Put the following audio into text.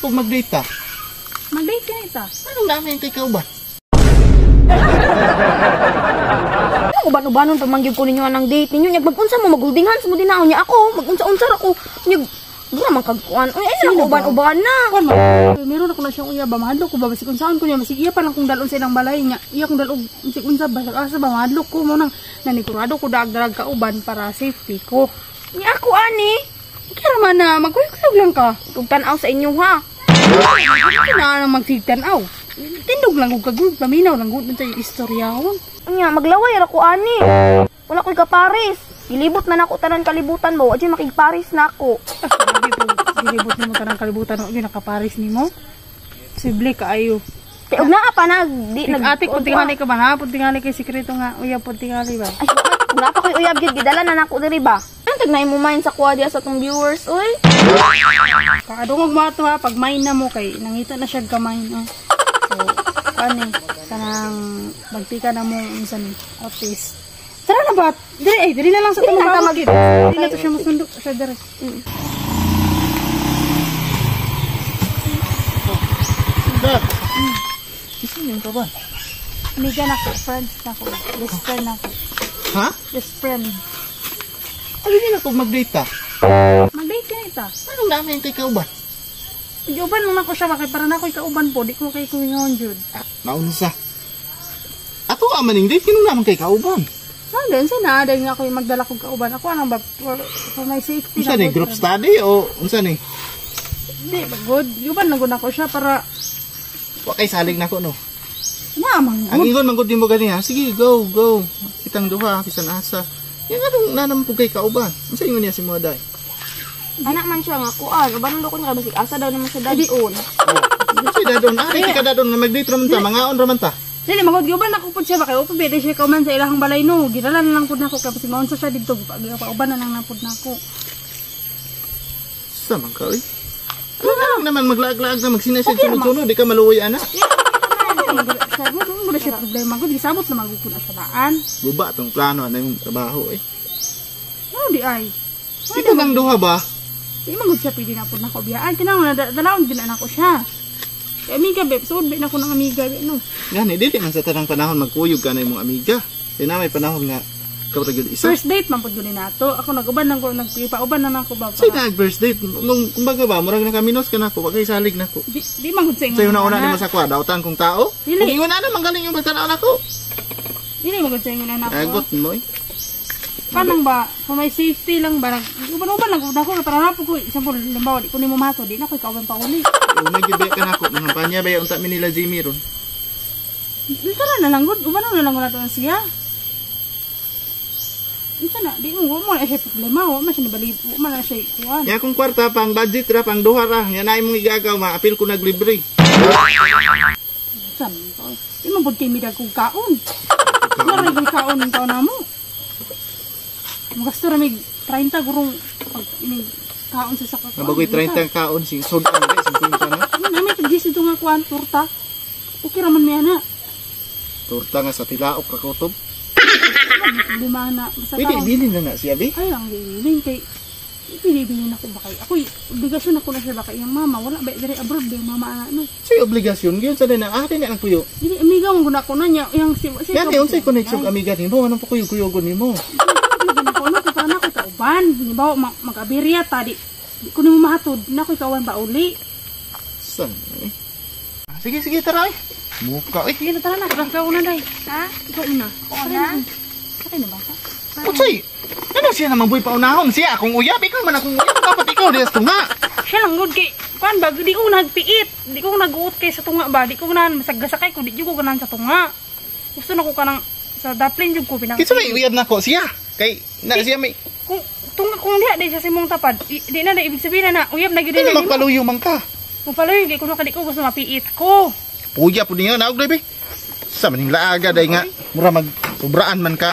kung mag-date ta? Mag-date ka na ita. Anong dami yung kay kauban? Uban-ubanon pamanggib ko ninyo anang date ninyo. Nyag mag-unsa mo mag-holding hands mo dinaw niya ako. Mag-unsa-unsa ako. Nyag dura man kagkuan. Uy, ay lang uban-uban na. Kuan meron ako na siyang uya ba mahadlok ko ba basig unsaon ko niya masig iya pa lang kung dalon sa ilang balay niya. Iya kung dalog masig unsa ba asa ba mahadlok ko mo nang nanigurado ko dag-dag ka uban para safety ko. Nya ako ani. Kira man na magkuyog lang ka. Tugtanaw sa inyo ha. Na magtigtanaw. Tindog lang ko kagud paminaw lang gud sa istoryahon. Nya maglaway ra ko ani. Wala ko'y kaparis. Ilibot man ako tanan kalibutan mo. Adyo makigparis na ako. Gilibot nimo tanang kalibutan mo nakaparis nimo. Sible kaayo. Kay og naa pa di Atik puntingali ka ba ha? Puntingali kay sikreto nga uyab puntingali ba? Ay, wala pa ko'y uyab gid gidala na nako diri ba? Antag na imo main sa kuwadya sa tong viewers oy. Kaadungog mo ato ha pag main na mo kay nangita na siya gamay no. So, kani kanang magtika na mo unsan artist. Tara na ba? Dili na lang sa Dili na ka magid. Dili na to siya masundok siya dire. Dad. Isa yung kauban. Amiga na ko, friends na ko, best friend na ko. Ha? Best friend. Ano din na kung mag-date ta? Mag-date ka na ita. Anong dami yung kay kauban? Iuban lang ako siya bakit para na ako'y kauban po. Di ko kay kumingon jud. Naunsa. Ato ka maning date, kinong naman kay kauban. Then sana dahil nga ako yung magdala kong kauban. Ako anong ba for my safety. Unsa ni group study o unsa ni? Hindi, good. Iuban lang ako siya para Wa kay salig na ko no. namang Ang good. ingon man gud nimo gani ha. Sige, go. Kitang duha bisan asa. Yang anong nanam po kay kauban. Unsa ingon niya si Moday? Anak man siya nga kuan. Uban do ko nga basig asa daw naman siya dadon. Unsa dadon? Ari ka dadon na mag-date raman ta, mangaon raman ta. Dili magod iuban ako pud siya ba kay upo pwede siya kauman sa ilahang balay no. Gidala na lang pud nako kay si maunsa siya didto. Pauban na lang na pud nako. Sa man ka oy. Ano lang naman maglaag-laag na magsinasig sunod-sunod, di ka maluoy ana. Sabi mo na siya problema ko, di sabot na magukun at tabaan. Buba tong plano na yung trabaho eh. Ano di ay? Ikaw nang duha ba? Di magod siya pwede na po na ko biyaan. Kinang dalawang din na ko siya. Kaya amiga babe, suod na ko ng amiga babe, no? Gani, dili man sa tanang panahon magkuyog ka na yung mga amiga. Kaya na may panahon nga kapag isa. First date man po doon nato. Ako nag-uban lang ko, nagpauban na ako ba? Say na first date. Nung kumbaga ba, murag na kaminos ka na ko, wag kay salig na ko. Di magod sa inyo. Sa'yo na una ni masakwa, dautan kong tao. Dili. Kung ingon na magaling yung pagtanaw na ko. Dili magod sa inyo na ako. Agot mo eh. Kanang ba, for my safety lang ba? Uban-uban lang ko para na po ko. Isang po, limbawa, di ko ni mo mato, di na ko ikaw pa uli. Kung may gibaya ka na ko, mahampanya ba yung unta mi nila Jimmy ron? Tara na lang, good. Uban na lang ko nato siya. Ito na, di mo na siya problema, mo siya nibalik, mo na siya ikuhan. Ya kung kwarta, pang budget ra, pang duha ra. Yan ay mong igagaw, maapil ko naglibre. Saan ito? Di mo bud kay midag kong kaon. Naray kong kaon ng taon na mo. Magasto ramig 30 gurong pag ining kaon sa sakot. Nabagoy 30 ang kaon, sing sodan guys, 50 na. Namin pag-gis ito nga kuhan, torta. Okay raman may ana. Torta nga sa tilaok kakotob. Lima na. Basta Pwede, taon. bilin na na siya, be. Ay lang, bilin kay pinibinin ako ba kayo. Ako'y obligasyon ako na siya ba kayo. Yung mama, wala ba dari abroad ba yung mama ano. Sa'y obligasyon, yun sa din ang atin na ang kuyo. Hindi, amiga mong guna ko na niya. Yung si Yan, unsay connection amiga ni mo, anong pa kuyo-kuyogon ni mo? Ako na, para na ako kauban. Halimbawa, mag-abirya ta, di ko na mahatod. Na ako ikawan ba uli. San eh? Sige, tara eh. Muka eh. Sige na, tara na. Ikaw una, day. Ha? Ikaw una. Una? Sakay na ba? Unsay? Ano siya naman boy paunahon? Siya akong uyab, ikaw man akong uyab. Dapat ikaw diyas tunga. Siya lang good kay kuan ba di ko nagpiit, di ko naguot kay sa tunga ba, di ko na masagasakay ko, di ko ganan sa tunga. Gusto na ko kanang sa daplin jud ko pinang. Kinsa may uyab nako siya? Kay na siya may Kung tunga kung diha di sa simong tapad, di na ibig sabihin na uyab na gyud Ano na. magpaluyo man ka? Kung pala di ko kadi ko gusto mapiit ko. Puya po niya naog dai be. Sa maning laaga day nga mura mag sobraan man ka.